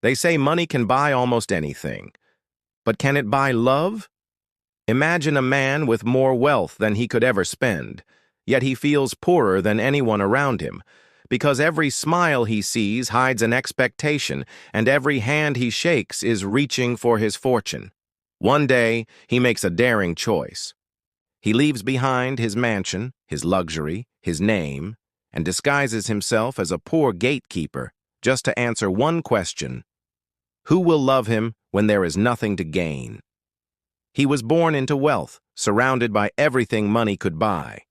They say money can buy almost anything, but can it buy love? Imagine a man with more wealth than he could ever spend, yet he feels poorer than anyone around him, because every smile he sees hides an expectation, and every hand he shakes is reaching for his fortune. One day, he makes a daring choice. He leaves behind his mansion, his luxury, his name, and disguises himself as a poor gatekeeper just to answer one question: who will love him when there is nothing to gain? He was born into wealth, surrounded by everything money could buy.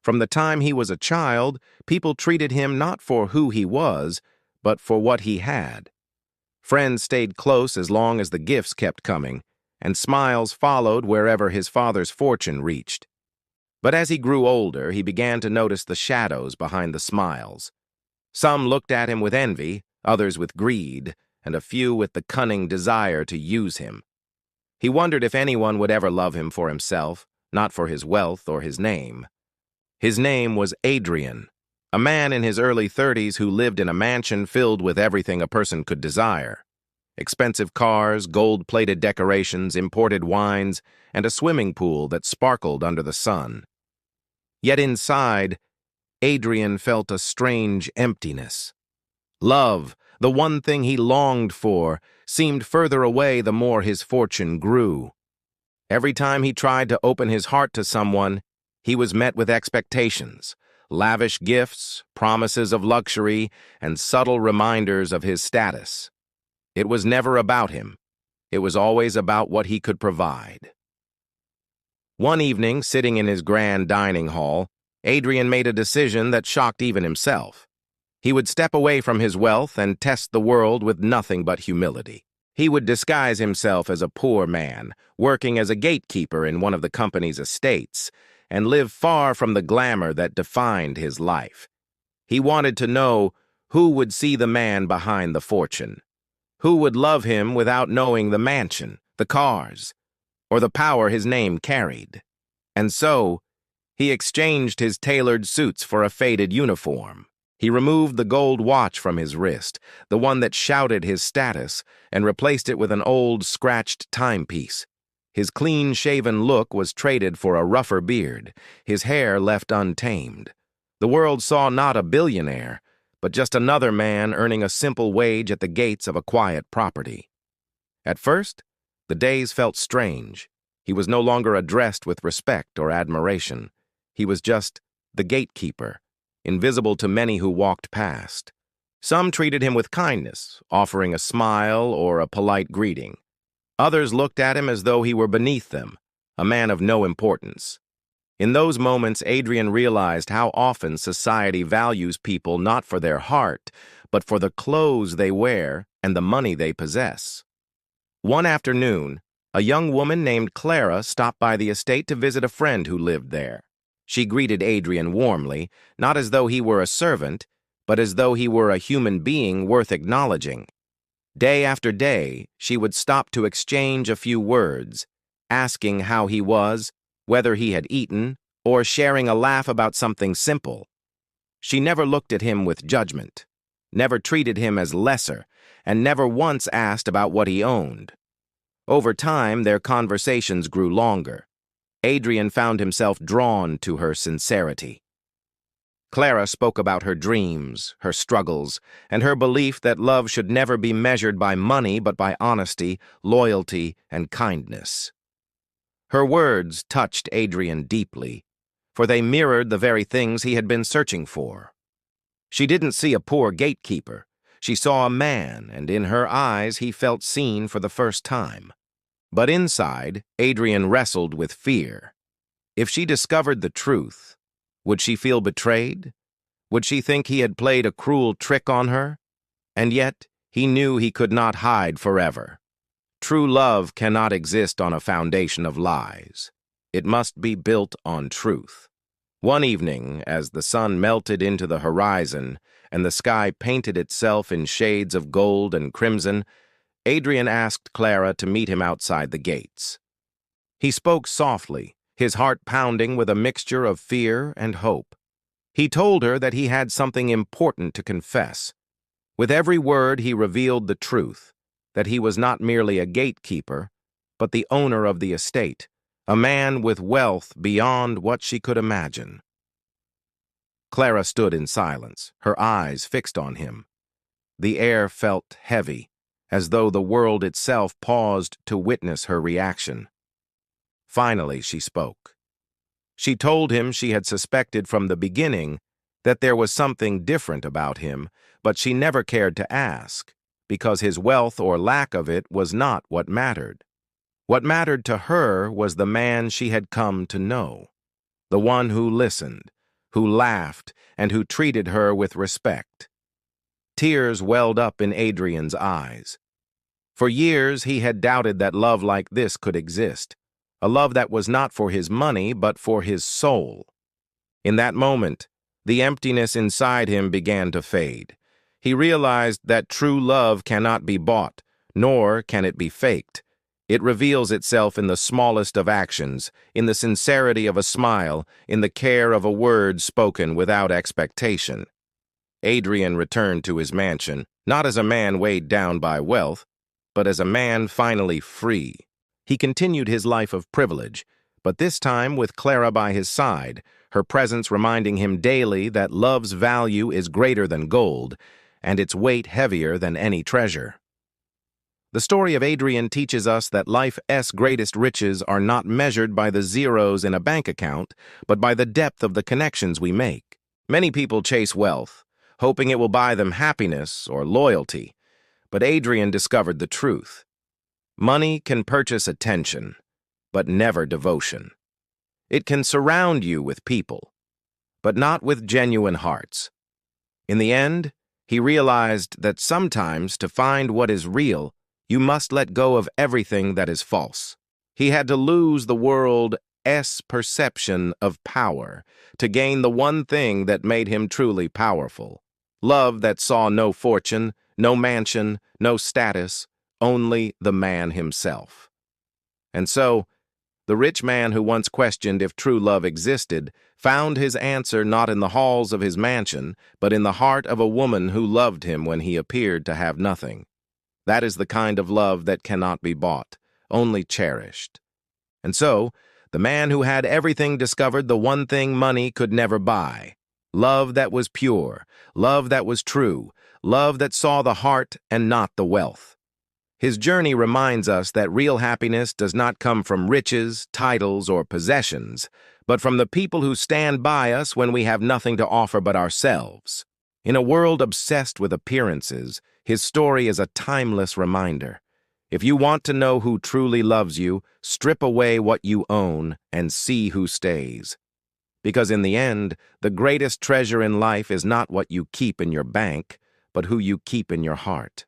From the time he was a child, people treated him not for who he was, but for what he had. Friends stayed close as long as the gifts kept coming, and smiles followed wherever his father's fortune reached. But as he grew older, he began to notice the shadows behind the smiles. Some looked at him with envy, others with greed, and a few with the cunning desire to use him. He wondered if anyone would ever love him for himself, not for his wealth or his name. His name was Adrian, a man in his early 30s who lived in a mansion filled with everything a person could desire. Expensive cars, gold-plated decorations, imported wines, and a swimming pool that sparkled under the sun. Yet inside, Adrian felt a strange emptiness. Love, the one thing he longed for, seemed further away the more his fortune grew. Every time he tried to open his heart to someone, he was met with expectations, lavish gifts, promises of luxury, and subtle reminders of his status. It was never about him. It was always about what he could provide. One evening, sitting in his grand dining hall, Adrian made a decision that shocked even himself. He would step away from his wealth and test the world with nothing but humility. He would disguise himself as a poor man, working as a gatekeeper in one of the company's estates, and live far from the glamour that defined his life. He wanted to know who would see the man behind the fortune, who would love him without knowing the mansion, the cars, or the power his name carried. And so, he exchanged his tailored suits for a faded uniform. He removed the gold watch from his wrist, the one that shouted his status, and replaced it with an old, scratched timepiece. His clean-shaven look was traded for a rougher beard, his hair left untamed. The world saw not a billionaire, but just another man earning a simple wage at the gates of a quiet property. At first, the days felt strange. He was no longer addressed with respect or admiration. He was just the gatekeeper, invisible to many who walked past. Some treated him with kindness, offering a smile or a polite greeting. Others looked at him as though he were beneath them, a man of no importance. In those moments, Adrian realized how often society values people not for their heart, but for the clothes they wear and the money they possess. One afternoon, a young woman named Clara stopped by the estate to visit a friend who lived there. She greeted Adrian warmly, not as though he were a servant, but as though he were a human being worth acknowledging. Day after day, she would stop to exchange a few words, asking how he was, whether he had eaten, or sharing a laugh about something simple. She never looked at him with judgment, never treated him as lesser, and never once asked about what he owned. Over time, their conversations grew longer. Adrian found himself drawn to her sincerity. Clara spoke about her dreams, her struggles, and her belief that love should never be measured by money but by honesty, loyalty, and kindness. Her words touched Adrian deeply, for they mirrored the very things he had been searching for. She didn't see a poor gatekeeper. She saw a man, and in her eyes he felt seen for the first time. But inside, Adrian wrestled with fear. If she discovered the truth, would she feel betrayed? Would she think he had played a cruel trick on her? And yet, he knew he could not hide forever. True love cannot exist on a foundation of lies. It must be built on truth. One evening, as the sun melted into the horizon and the sky painted itself in shades of gold and crimson, Adrian asked Clara to meet him outside the gates. He spoke softly, his heart pounding with a mixture of fear and hope. He told her that he had something important to confess. With every word, he revealed the truth, that he was not merely a gatekeeper, but the owner of the estate, a man with wealth beyond what she could imagine. Clara stood in silence, her eyes fixed on him. The air felt heavy, as though the world itself paused to witness her reaction. Finally, she spoke. She told him she had suspected from the beginning that there was something different about him, but she never cared to ask, because his wealth or lack of it was not what mattered. What mattered to her was the man she had come to know, the one who listened, who laughed, and who treated her with respect. Tears welled up in Adrian's eyes. For years he had doubted that love like this could exist, a love that was not for his money but for his soul. In that moment, the emptiness inside him began to fade. He realized that true love cannot be bought, nor can it be faked. It reveals itself in the smallest of actions, in the sincerity of a smile, in the care of a word spoken without expectation. Adrian returned to his mansion, not as a man weighed down by wealth, but as a man finally free. He continued his life of privilege, but this time with Clara by his side, her presence reminding him daily that love's value is greater than gold, and its weight heavier than any treasure. The story of Adrian teaches us that life's greatest riches are not measured by the zeros in a bank account, but by the depth of the connections we make. Many people chase wealth, hoping it will buy them happiness or loyalty, but Adrian discovered the truth. Money can purchase attention, but never devotion. It can surround you with people, but not with genuine hearts. In the end, he realized that sometimes to find what is real, you must let go of everything that is false. He had to lose the world's perception of power to gain the one thing that made him truly powerful. Love that saw no fortune, no mansion, no status, only the man himself. And so, the rich man who once questioned if true love existed found his answer not in the halls of his mansion, but in the heart of a woman who loved him when he appeared to have nothing. That is the kind of love that cannot be bought, only cherished. And so, the man who had everything discovered the one thing money could never buy. Love that was pure, love that was true, love that saw the heart and not the wealth. His journey reminds us that real happiness does not come from riches, titles, or possessions, but from the people who stand by us when we have nothing to offer but ourselves. In a world obsessed with appearances, his story is a timeless reminder. If you want to know who truly loves you, strip away what you own and see who stays. Because in the end, the greatest treasure in life is not what you keep in your bank, but who you keep in your heart.